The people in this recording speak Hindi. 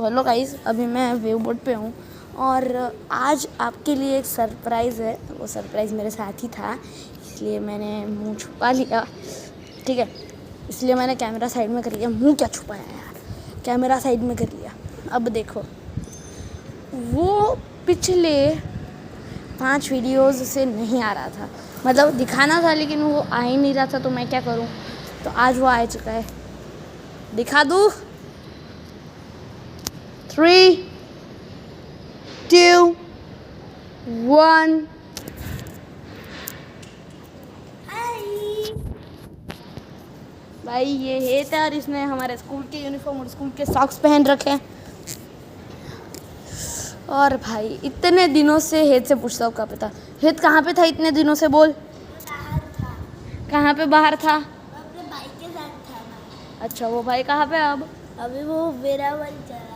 हेलो गाइस, अभी मैं वेव बोट पे हूँ और आज आपके लिए एक सरप्राइज़ है। वो सरप्राइज़ मेरे साथ ही था, इसलिए मैंने मुंह छुपा लिया। ठीक है, इसलिए मैंने कैमरा साइड में कर लिया। मुंह क्या छुपाया यार, कैमरा साइड में कर लिया। अब देखो, वो पिछले 5 वीडियोज़ से नहीं आ रहा था, मतलब दिखाना था लेकिन वो आ ही नहीं रहा था, तो मैं क्या करूँ। तो आज वो आ चुका है, दिखा दूँ। 3, 2, 1। भाई ये हेत है और इसने हमारे स्कूल के यूनिफॉर्म और स्कूल के सॉक्स पहन रखे हैं। और भाई इतने दिनों से हेत से पूछता हूँ कहाँ पे था। हेत कहाँ पे था इतने दिनों से, बोल। बाहर था। कहाँ पे बाहर था? अपने भाई के साथ था ना। अच्छा, वो भाई कहाँ पे अब? अभी वो वेरावल चला